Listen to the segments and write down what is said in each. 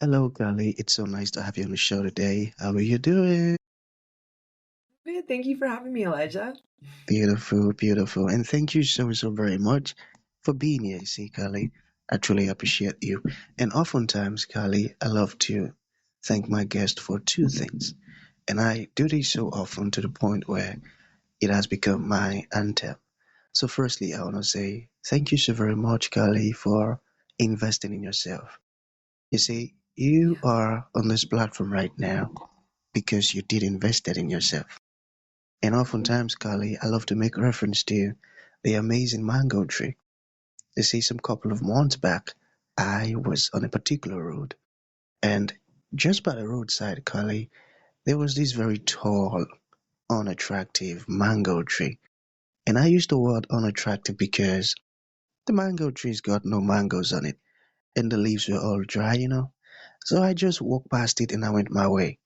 Hello, Carly. It's so nice to have you on the show today. How are you doing? Good. Thank you for having me, Elijah. Beautiful, beautiful. And thank you so very much for being here. See, Carly, I truly appreciate you. And oftentimes, Carly, I love to thank my guest for two things. And I do this so often to the point where it has become my anthem. So, firstly, I want to say thank you so very much, Carly, for investing in yourself. You see, you Yeah. are on this platform right now because you did invested in yourself. And oftentimes, Carly, I love to make reference to the amazing mango tree. You see, some couple of months back, I was on a particular road, and just by the roadside, Carly, there was this very tall, unattractive mango tree. And I use the word unattractive because the mango tree's got no mangoes on it, and the leaves were all dry. So I just walked past it and I went my way.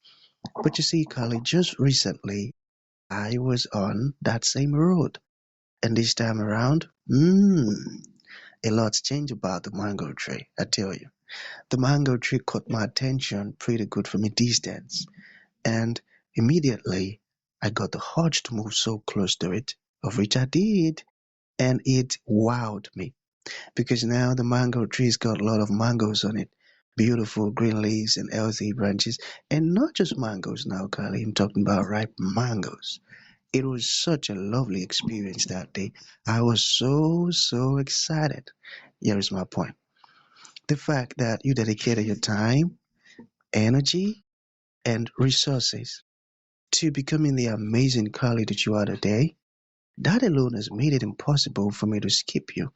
But you see, Carly, just recently, I was on that same road. And this time around, a lot's changed about the mango tree, I tell you. The mango tree caught my attention pretty good from a distance, and immediately I got the urge to move so close to it, of which I did, and it wowed me because now the mango tree's got a lot of mangoes on it. Beautiful green leaves and healthy branches, and not just mangoes now, Carly. I'm talking about ripe mangoes. It was such a lovely experience that day. I was so excited. Here is my point. The fact that you dedicated your time, energy, and resources to becoming the amazing Carly that you are today, that alone has made it impossible for me to skip you.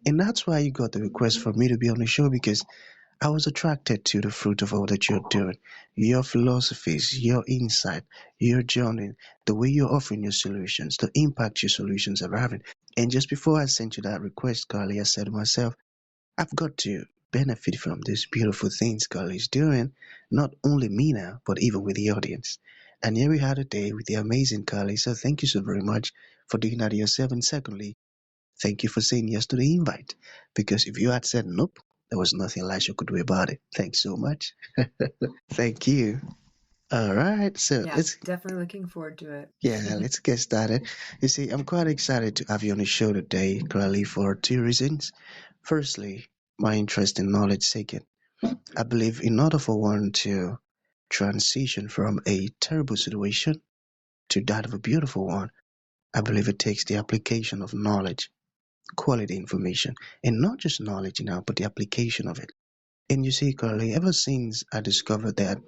And that's why you got the request for me to be on the show because I was attracted to the fruit of all that you're doing, your philosophies, your insight, your journey, the way you're offering your solutions, the impact your solutions are having. And just before I sent you that request, Carly, I said to myself, I've got to benefit from these beautiful things Carly's doing, not only me now, but even with the audience. And here we had a day with the amazing Carly. So thank you so very much for doing that yourself. And secondly, thank you for saying yes to the invite. Because if you had said nope, there was nothing Elisha could do about it. Thanks so much. Thank you. All right, so Yeah, let's definitely looking forward to it. let's get started. You see, I'm quite excited to have you on the show today, Carly, for two reasons. Firstly, my interest in knowledge seeking. I believe in order for one to transition from a terrible situation to that of a beautiful one, I believe it takes the application of knowledge, quality information, and not just knowledge now, but the application of it. And you see, Carly, ever since I discovered that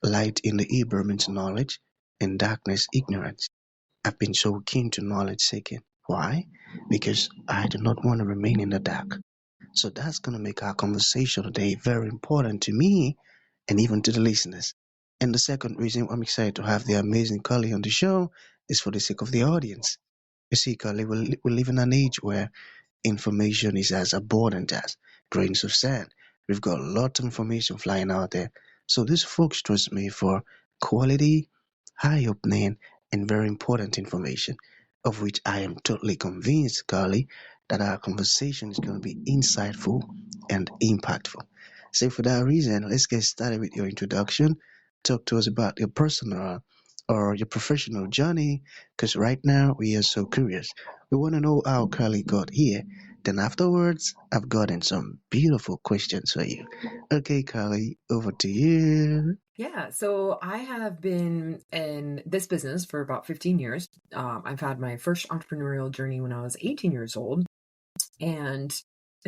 light in the Hebrew means knowledge and darkness ignorance, I've been so keen to knowledge seeking. Why? Because I do not want to remain in the dark. So that's going to make our conversation today very important to me and even to the listeners. And the second reason I'm excited to have the amazing Carly on the show is for the sake of the audience. You see, Carly, we live in an age where information is as abundant as grains of sand. We've got a lot of information flying out there. So these folks trust me for quality, high opening, and very important information, of which I am totally convinced, Carly, that our conversation is going to be insightful and impactful. So for that reason, let's get started with your introduction. Talk to us about your personal or your professional journey, because right now we are so curious. We want to know how Carly got here. Then afterwards, I've gotten some beautiful questions for you. Okay, Carly, over to you. Yeah, so I have been in this business for about 15 years. I've had my first entrepreneurial journey when I was 18 years old, and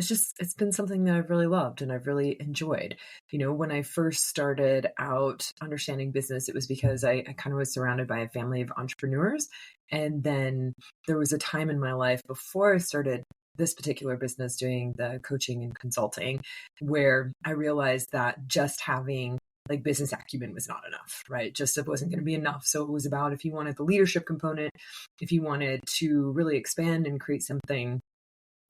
it's been something that I've really loved and I've really enjoyed. When I first started out understanding business, it was because I kind of was surrounded by a family of entrepreneurs. And then there was a time in my life before I started this particular business doing the coaching and consulting where I realized that just having like business acumen was not enough, right? Just it wasn't going to be enough. So it was about if you wanted the leadership component, if you wanted to really expand and create something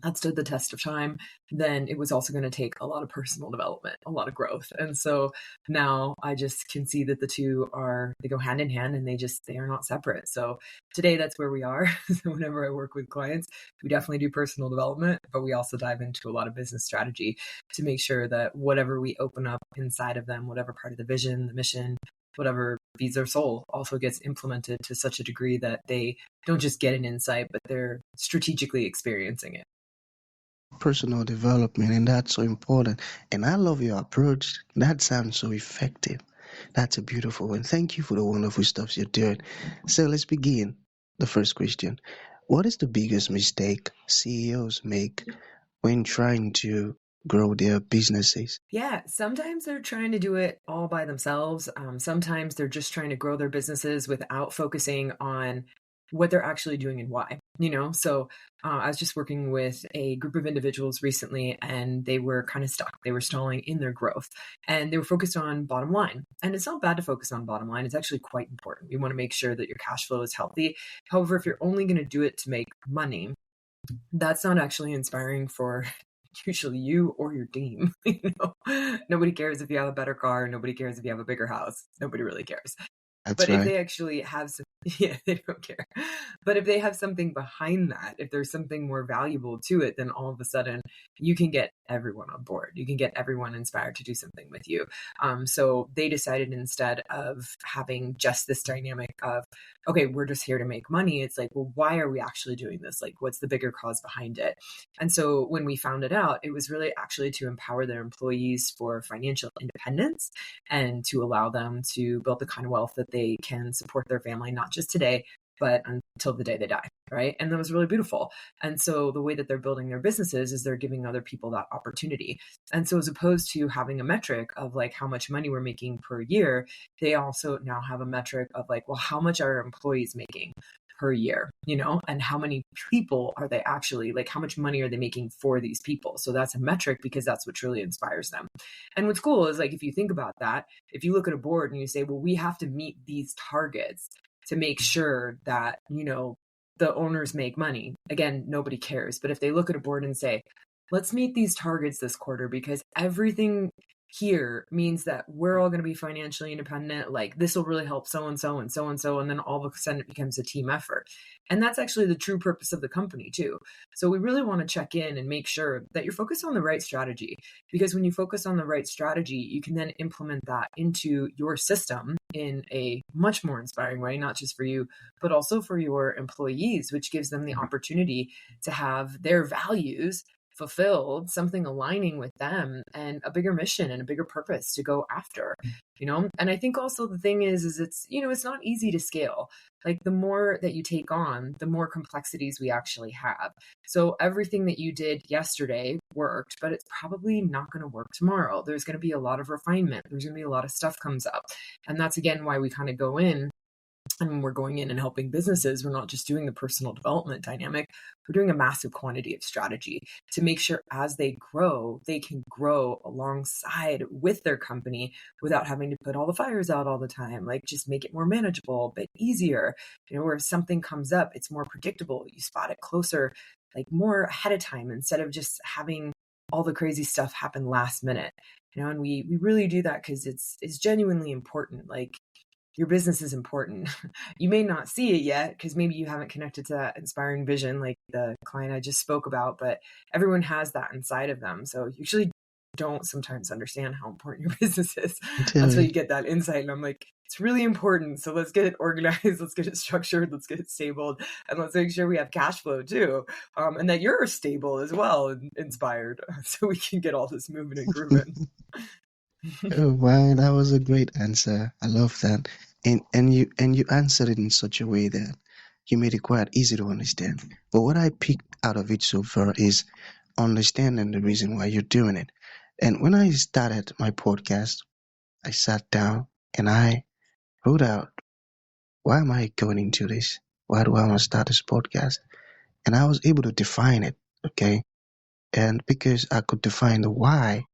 that stood the test of time, then it was also going to take a lot of personal development, a lot of growth. And so now I just can see that the two are, they go hand in hand, and they are not separate. So today that's where we are. So whenever I work with clients, we definitely do personal development, but we also dive into a lot of business strategy to make sure that whatever we open up inside of them, whatever part of the vision, the mission, whatever feeds their soul, also gets implemented to such a degree that they don't just get an insight, but they're strategically experiencing it. Personal development, and that's so important. And I love your approach. That sounds so effective. That's a beautiful one. Thank you for the wonderful stuff you're doing. So let's begin. The first question: what is the biggest mistake CEOs make when trying to grow their businesses? Yeah, sometimes they're trying to do it all by themselves. Sometimes they're just trying to grow their businesses without focusing on what they're actually doing and why, So I was just working with a group of individuals recently, and they were kind of stuck. They were stalling in their growth, and they were focused on bottom line. And it's not bad to focus on bottom line. It's actually quite important. You want to make sure that your cash flow is healthy. However, if you're only going to do it to make money, that's not actually inspiring for usually you or your team. Nobody cares if you have a better car. Nobody cares if you have a bigger house. Nobody really cares. That's But if right. they actually have some, yeah, they don't care. But if they have something behind that, if there's something more valuable to it, then all of a sudden you can get everyone on board. You can get everyone inspired to do something with you. So they decided, instead of having just this dynamic of, okay, we're just here to make money, it's like, well, why are we actually doing this? Like, what's the bigger cause behind it? And so when we found it out, it was really actually to empower their employees for financial independence, and to allow them to build the kind of wealth that they can support their family, not just today, but until the day they die. Right. And that was really beautiful. And so the way that they're building their businesses is they're giving other people that opportunity. And so as opposed to having a metric of like how much money we're making per year, they also now have a metric of like, well, how much are our employees making per year, and how many people are they actually, like, how much money are they making for these people? So that's a metric, because that's what truly inspires them. And what's cool is, like, if you think about that, if you look at a board and you say, well, we have to meet these targets to make sure that, the owners make money. Again, nobody cares. But if they look at a board and say, let's meet these targets this quarter because everything here means that we're all going to be financially independent. Like, this will really help so and so and so and so. And then all of a sudden it becomes a team effort. And that's actually the true purpose of the company too. So we really want to check in and make sure that you're focused on the right strategy, because when you focus on the right strategy, you can then implement that into your system in a much more inspiring way, not just for you, but also for your employees, which gives them the opportunity to have their values fulfilled, something aligning with them, and a bigger mission and a bigger purpose to go after. And I think also the thing is it's not easy to scale. Like, the more that you take on, the more complexities we actually have. So everything that you did yesterday worked, but it's probably not going to work tomorrow. There's going to be a lot of refinement. There's going to be a lot of stuff comes up. And that's again why we kind of go in. And when we're going in and helping businesses, we're not just doing the personal development dynamic, we're doing a massive quantity of strategy to make sure as they grow, they can grow alongside with their company without having to put all the fires out all the time. Like, just make it more manageable, but easier, where if something comes up, it's more predictable. You spot it closer, like more ahead of time, instead of just having all the crazy stuff happen last minute. And we really do that because it's genuinely important. Like, your business is important. You may not see it yet because maybe you haven't connected to that inspiring vision like the client I just spoke about, but everyone has that inside of them. So you usually don't sometimes understand how important your business is Tell until you. you get that insight. And I'm like, it's really important. So let's get it organized. Let's get it structured. Let's get it stabled. And let's make sure we have cash flow too. And that you're stable as well and inspired so we can get all this moving and grooving. Oh wow, that was a great answer. I love that. And you answered it in such a way that you made it quite easy to understand. But what I picked out of it so far is understanding the reason why you're doing it. And when I started my podcast, I sat down and I wrote out, why am I going into this? Why do I want to start this podcast? And I was able to define it, okay? And because I could define the why,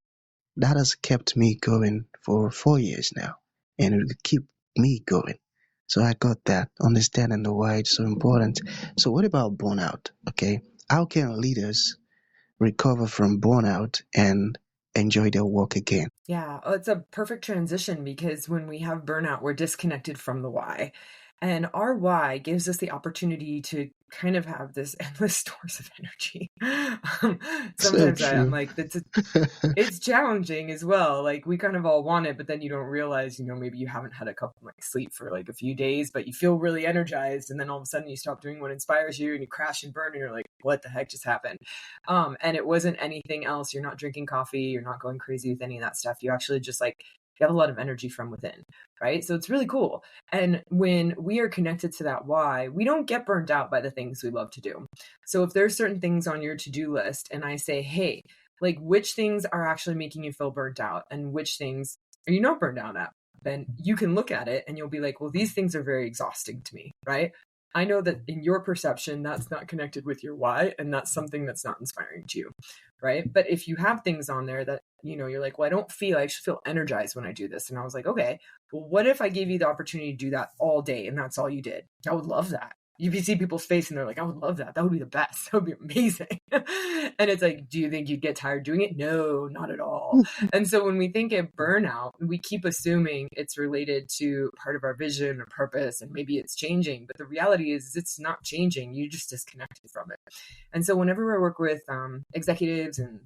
that has kept me going for 4 years now, and it will keep me going. So I got that, understanding the why it's so important. So what about burnout? Okay, how can leaders recover from burnout, and enjoy their work again. Yeah, it's a perfect transition because when we have burnout, we're disconnected from the why. And our why gives us the opportunity to kind of have this endless stores of energy. Um, So Sometimes I'm true. like, it's challenging as well. Like we kind of all want it, but then you don't realize, maybe you haven't had a cup of like sleep for like a few days, but you feel really energized, and then all of a sudden you stop doing what inspires you and you crash and burn and you're like, what the heck just happened? And it wasn't anything else. You're not drinking coffee, you're not going crazy with any of that stuff. You actually just like you have a lot of energy from within, right? So it's really cool. And when we are connected to that why, we don't get burned out by the things we love to do. So if there's certain things on your to-do list and I say, hey, like which things are actually making you feel burnt out and which things are you not burned out at, then you can look at it and you'll be like, well, these things are very exhausting to me, right? I know that in your perception, that's not connected with your why, and that's something that's not inspiring to you, right? But if you have things on there that, you're like, well, I actually feel energized when I do this. And I was like, okay, well, what if I gave you the opportunity to do that all day and that's all you did? I would love that. You see people's face and they're like, I would love that. That would be the best. That would be amazing. And it's like, do you think you'd get tired doing it? No, not at all. And so when we think of burnout, we keep assuming it's related to part of our vision or purpose, and maybe it's changing. But the reality is it's not changing. You just disconnected from it. And so whenever I work with executives and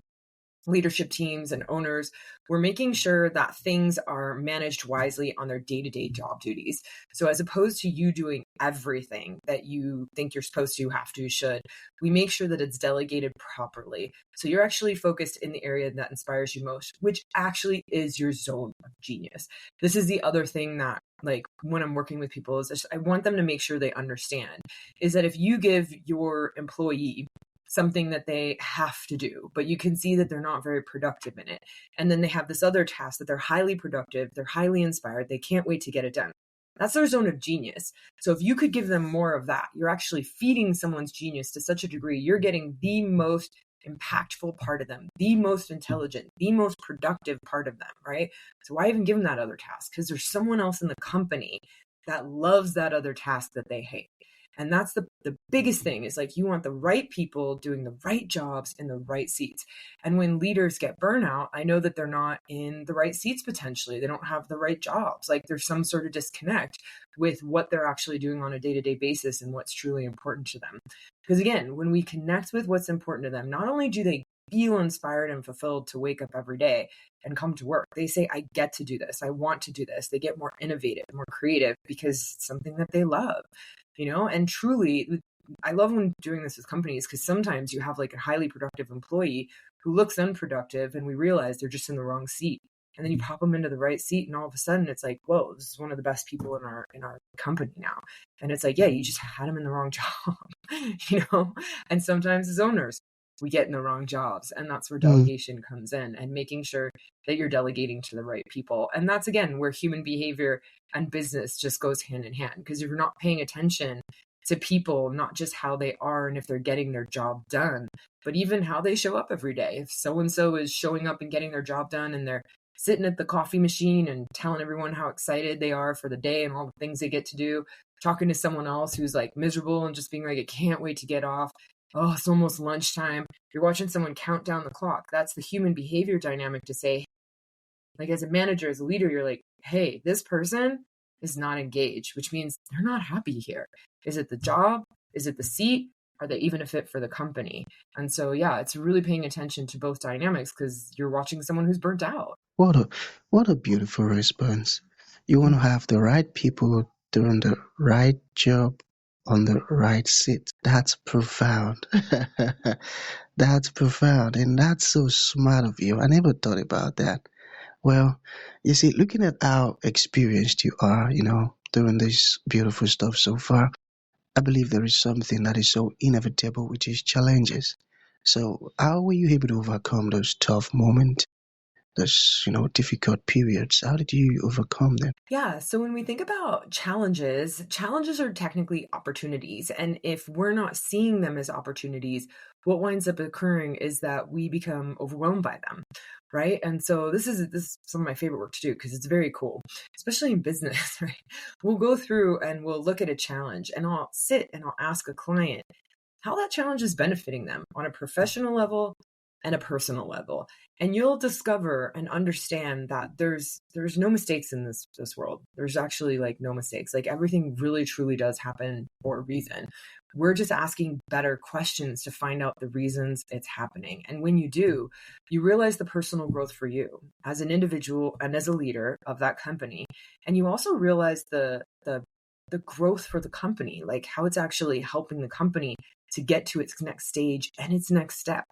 leadership teams and owners, we're making sure that things are managed wisely on their day-to-day job duties. So as opposed to you doing everything that you think you're supposed to, have to, should, we make sure that it's delegated properly. So you're actually focused in the area that inspires you most, which actually is your zone of genius. This is the other thing that, like, when I'm working with people, is I want them to make sure they understand is that if you give your employee something that they have to do, but you can see that they're not very productive in it. And then they have this other task that they're highly productive, they're highly inspired, they can't wait to get it done. That's their zone of genius. So if you could give them more of that, you're actually feeding someone's genius to such a degree, you're getting the most impactful part of them, the most intelligent, the most productive part of them, right? So why even give them that other task? Because there's someone else in the company that loves that other task that they hate. And that's the biggest thing is like you want the right people doing the right jobs in the right seats. And when leaders get burnout, I know that they're not in the right seats potentially. They don't have the right jobs. Like there's some sort of disconnect with what they're actually doing on a day-to-day basis and what's truly important to them. Because again, when we connect with what's important to them, not only do they feel inspired and fulfilled to wake up every day and come to work, they say, I get to do this. I want to do this. They get more innovative, more creative because it's something that they love. And truly, I love when doing this with companies because sometimes you have like a highly productive employee who looks unproductive and we realize they're just in the wrong seat. And then you pop them into the right seat and all of a sudden it's like, whoa, this is one of the best people in our company now. And it's like, yeah, you just had them in the wrong job, And sometimes as owners, we get in the wrong jobs, and that's where Mm. delegation comes in and making sure that you're delegating to the right people. And that's again where human behavior and business just goes hand in hand, because if you're not paying attention to people, not just how they are and if they're getting their job done, but even how they show up every day. If so and so is showing up and getting their job done and they're sitting at the coffee machine and telling everyone how excited they are for the day and all the things they get to do, talking to someone else who's like miserable and just being like, I can't wait to get off. Oh, it's almost lunchtime. You're watching someone count down the clock. That's the human behavior dynamic to say, like as a manager, as a leader, you're like, hey, this person is not engaged, which means they're not happy here. Is it the job? Is it the seat? Are they even a fit for the company? And so, yeah, it's really paying attention to both dynamics because you're watching someone who's burnt out. What a what a beautiful response. You want to have the right people doing the right job on the right seat. That's profound. That's profound, and that's so smart of you. I never thought about that. Well, you see, looking at how experienced you are, doing this beautiful stuff so far, I believe there is something that is so inevitable, which is challenges. So, how were you able to overcome those tough moments, those, difficult periods? How did you overcome them? Yeah. So when we think about challenges, challenges are technically opportunities. And if we're not seeing them as opportunities, what winds up occurring is that we become overwhelmed by them. Right. And so this is some of my favorite work to do because it's very cool, especially in business. Right. We'll go through and we'll look at a challenge and I'll sit and I'll ask a client how that challenge is benefiting them on a professional level and a personal level. And you'll discover and understand that there's no mistakes in this world. There's actually like no mistakes. Like everything really truly does happen for a reason. We're just asking better questions to find out the reasons it's happening. And when you do, you realize the personal growth for you as an individual and as a leader of that company. And you also realize the growth for the company, like how it's actually helping the company to get to its next stage and its next step.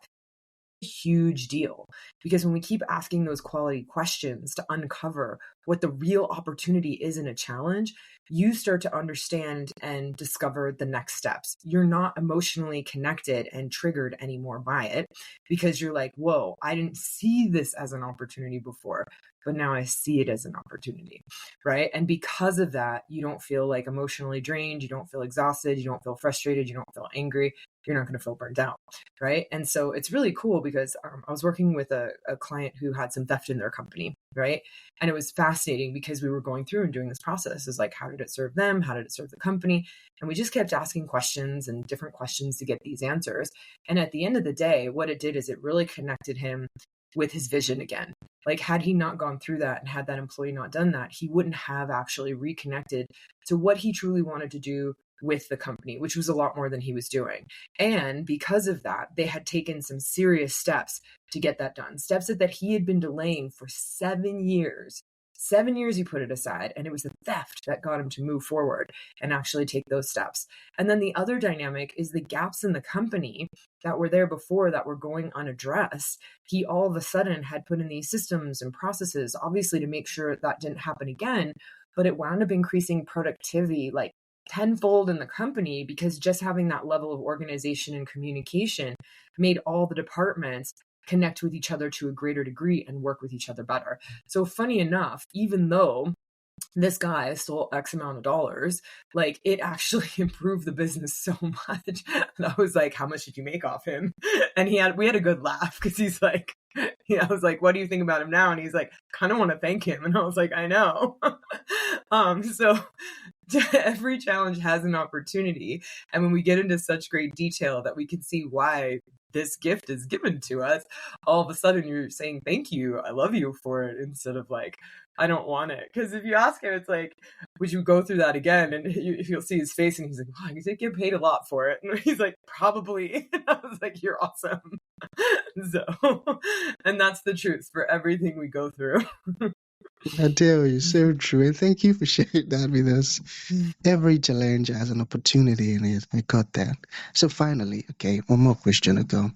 Huge deal, because when we keep asking those quality questions to uncover what the real opportunity is in a challenge, you start to understand and discover the next steps. You're not emotionally connected and triggered anymore by it, because you're like, whoa, I didn't see this as an opportunity before, but now I see it as an opportunity, right? And because of that, you don't feel like emotionally drained, you don't feel exhausted, you don't feel frustrated, you don't feel angry, you're not going to feel burnt out, right? And so it's really cool because I was working with a client who had some theft in their company, right? And it was fascinating because we were going through and doing this process. Is like, how did it serve them? How did it serve the company? And we just kept asking questions and different questions to get these answers. And at the end of the day, what it did is it really connected him with his vision again. Like, had he not gone through that and had that employee not done that, he wouldn't have actually reconnected to what he truly wanted to do with the company, which was a lot more than he was doing. And because of that, they had taken some serious steps to get that done. Steps that he had been delaying for 7 years. 7 years he put it aside, and it was the theft that got him to move forward and actually take those steps. And then the other dynamic is the gaps in the company that were there before that were going unaddressed. He all of a sudden had put in these systems and processes, obviously to make sure that didn't happen again, but it wound up increasing productivity like tenfold in the company, because just having that level of organization and communication made all the departments connect with each other to a greater degree and work with each other better. So funny enough, even though this guy stole X amount of dollars, like it actually improved the business so much. And I was like, how much did you make off him? And we had a good laugh because he's like, I was like, what do you think about him now? And he's like, kind of want to thank him. And I was like, I know. So every challenge has an opportunity. And when we get into such great detail that we can see why this gift is given to us, all of a sudden you're saying, thank you, I love you for it, instead of like, I don't want it. Because if you ask him, it's like, would you go through that again? And you'll see his face and he's like, wow, you did get paid a lot for it. And he's like, probably. And I was like, you're awesome. So, and that's the truth for everything we go through. I tell you, so true. And thank you for sharing that with us. Every challenge has an opportunity in it. I got that. So finally, okay, one more question to go.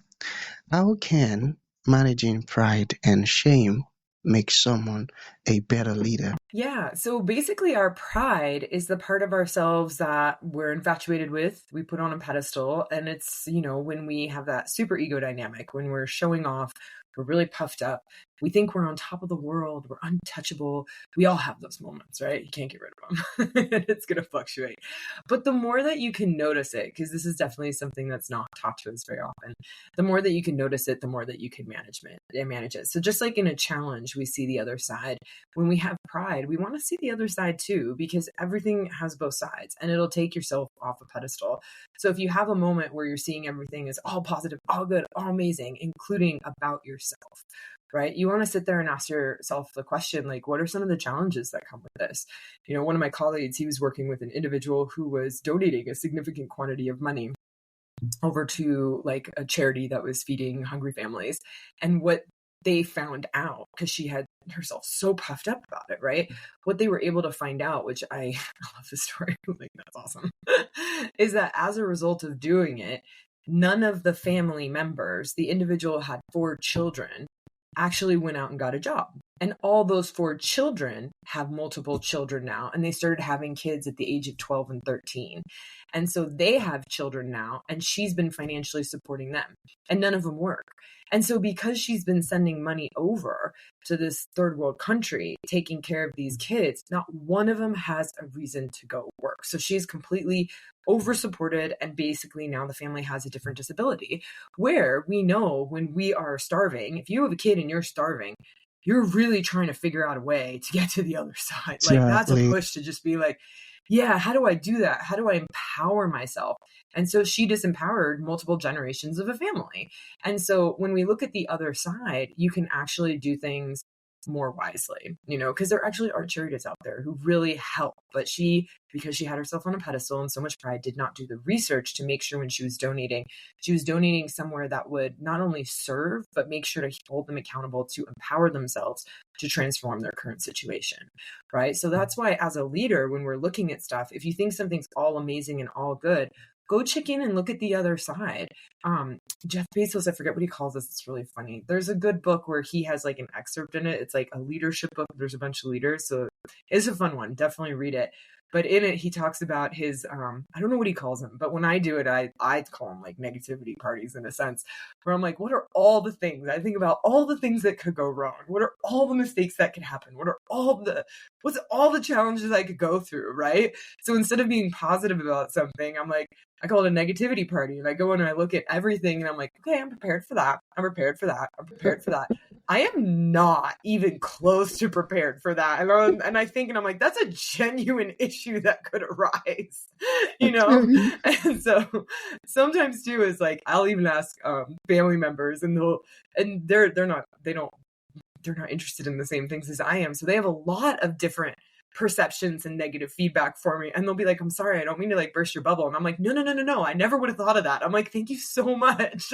How can managing pride and shame make someone a better leader? Yeah. So basically, our pride is the part of ourselves that we're infatuated with, we put on a pedestal. And it's, when we have that super ego dynamic, when we're showing off, we're really puffed up. We think we're on top of the world. We're untouchable. We all have those moments, right? You can't get rid of them. It's going to fluctuate. But the more that you can notice it, because this is definitely something that's not taught to us very often, the more that you can notice it, the more that you can manage it. So just like in a challenge, we see the other side. When we have pride, we want to see the other side too, because everything has both sides and it'll take yourself off a pedestal. So if you have a moment where you're seeing everything is all positive, all good, all amazing, including about yourself, right? You want to sit there and ask yourself the question, like, what are some of the challenges that come with this? One of my colleagues, he was working with an individual who was donating a significant quantity of money over to like a charity that was feeding hungry families. And what they found out, because she had herself so puffed up about it, right? What they were able to find out, which I love this story, like that's awesome, is that as a result of doing it, none of the family members, the individual had 4 children, actually went out and got a job. And all those 4 children have multiple children now. And they started having kids at the age of 12 and 13. And so they have children now, and she's been financially supporting them, and none of them work. And so because she's been sending money over to this third world country, taking care of these kids, not one of them has a reason to go work. So she's completely over supported. And basically now the family has a different disability, where we know when we are starving, if you have a kid and you're starving, you're really trying to figure out a way to get to the other side. Like that's a Exactly. push to just be like, yeah, how do I do that? How do I empower myself? And so she disempowered multiple generations of a family. And so when we look at the other side, you can actually do things more wisely, because there actually are charities out there who really help. But she, because she had herself on a pedestal and so much pride, did not do the research to make sure when she was donating somewhere that would not only serve, but make sure to hold them accountable to empower themselves to transform their current situation. Right. So that's why, as a leader, when we're looking at stuff, if you think something's all amazing and all good, go check in and look at the other side. Jeff Bezos, I forget what he calls this. It's really funny. There's a good book where he has like an excerpt in it. It's like a leadership book. There's a bunch of leaders. So it's a fun one. Definitely read it. But in it, he talks about his, I don't know what he calls them, but when I do it, I call them like negativity parties in a sense, where I'm like, what are all the things? I think about all the things that could go wrong. What are all the mistakes that could happen? What's all the challenges I could go through, right? So instead of being positive about something, I'm like, I call it a negativity party. And I go in and I look at everything and I'm like, okay, I'm prepared for that. I'm prepared for that. I'm prepared for that. I am not even close to prepared for that. And I think, and I'm like, that's a genuine issue that could arise, I tell you. And so sometimes too is like, I'll even ask family members and they're not interested in the same things as I am. So they have a lot of different perceptions and negative feedback for me. And they'll be like, I'm sorry, I don't mean to like burst your bubble. And I'm like, no. I never would have thought of that. I'm like, thank you so much.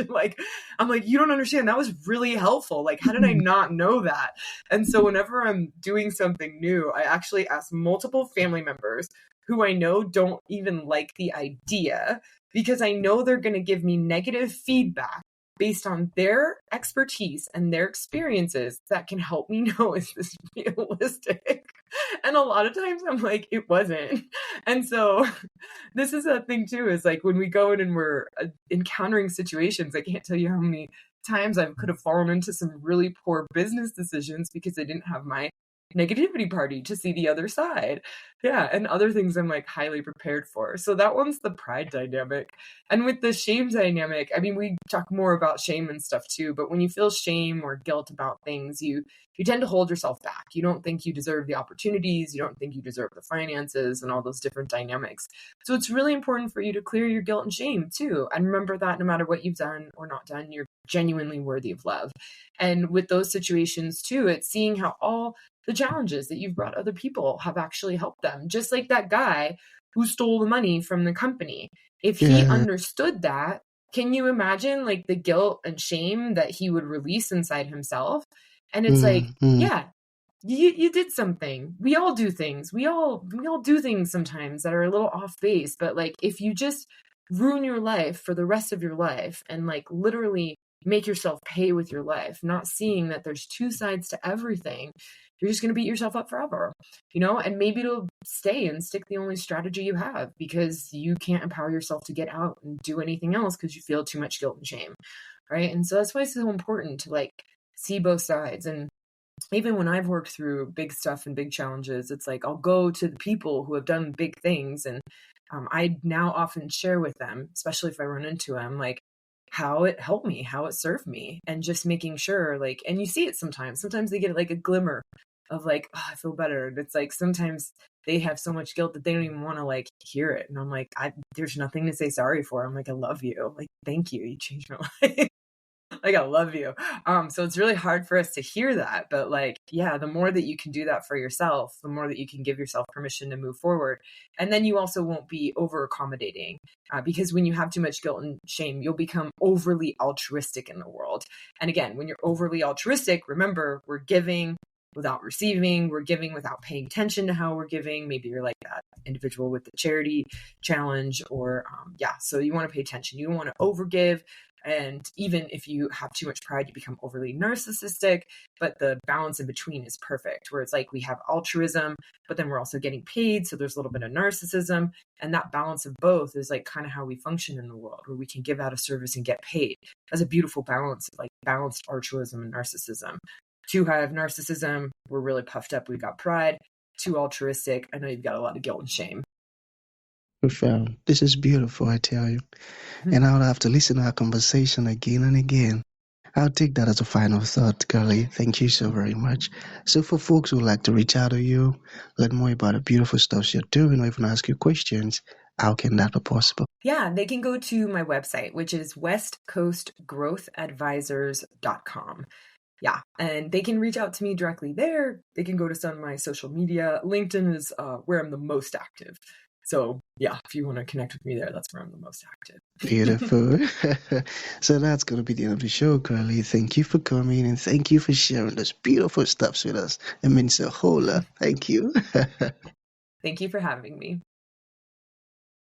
I'm like, you don't understand. That was really helpful. Like, how did I not know that? And so whenever I'm doing something new, I actually ask multiple family members who I know don't even like the idea, because I know they're going to give me negative feedback based on their expertise and their experiences that can help me know, is this realistic? And a lot of times I'm like, it wasn't. And so this is a thing too, is like when we go in and we're encountering situations, I can't tell you how many times I could have fallen into some really poor business decisions because I didn't have my negativity party to see the other side. Yeah. And other things I'm like highly prepared for. So that one's the pride dynamic. And with the shame dynamic, I mean, we talk more about shame and stuff too, but when you feel shame or guilt about things, you tend to hold yourself back. You don't think you deserve the opportunities. You don't think you deserve the finances and all those different dynamics. So it's really important for you to clear your guilt and shame too. And remember that no matter what you've done or not done, you're genuinely worthy of love. And with those situations too, it's seeing how all the challenges that you've brought other people have actually helped them. Just like that guy who stole the money from the company. If he Yeah. understood that, can you imagine like the guilt and shame that he would release inside himself? And it's like, Mm. yeah, you did something. We all do things. We all do things sometimes that are a little off base. But like, if you just ruin your life for the rest of your life and like literally make yourself pay with your life, not seeing that there's two sides to everything, you're just going to beat yourself up forever, and maybe it'll stay and stick the only strategy you have because you can't empower yourself to get out and do anything else because you feel too much guilt and shame. Right. And so that's why it's so important to like see both sides. And even when I've worked through big stuff and big challenges, it's like I'll go to the people who have done big things. And I now often share with them, especially if I run into them, like how it helped me, how it served me, and just making sure like, and you see it sometimes they get like a glimmer of like, oh, I feel better. And it's like, sometimes they have so much guilt that they don't even want to like hear it. And I'm like, there's nothing to say sorry for. I'm like, I love you. Like, thank you. You changed my life. Like, I love you. So it's really hard for us to hear that. But like, yeah, the more that you can do that for yourself, the more that you can give yourself permission to move forward. And then you also won't be over accommodating because when you have too much guilt and shame, you'll become overly altruistic in the world. And again, when you're overly altruistic, remember, we're giving without receiving, we're giving without paying attention to how we're giving. Maybe you're like that individual with the charity challenge or so you want to pay attention. You want to overgive. And even if you have too much pride, you become overly narcissistic, but the balance in between is perfect, where it's like we have altruism, but then we're also getting paid. So there's a little bit of narcissism. And that balance of both is like kind of how we function in the world, where we can give out a service and get paid. That's a beautiful balance, like balanced altruism and narcissism. Too high of narcissism, we're really puffed up, we've got pride. Too altruistic, I know you've got a lot of guilt and shame. Profound. This is beautiful, I tell you. And I'll have to listen to our conversation again and again. I'll take that as a final thought, Carly. Thank you so very much. So, for folks who would like to reach out to you, learn more about the beautiful stuff you're doing, or even ask you questions, how can that be possible? Yeah, they can go to my website, which is westcoastgrowthadvisors.com. Yeah, and they can reach out to me directly there. They can go to some of my social media. LinkedIn is where I'm the most active. So, yeah, if you want to connect with me there, that's where I'm the most active. Beautiful. So that's going to be the end of the show, Carly. Thank you for coming and thank you for sharing those beautiful stuffs with us. It means a whole lot. Thank you. Thank you for having me.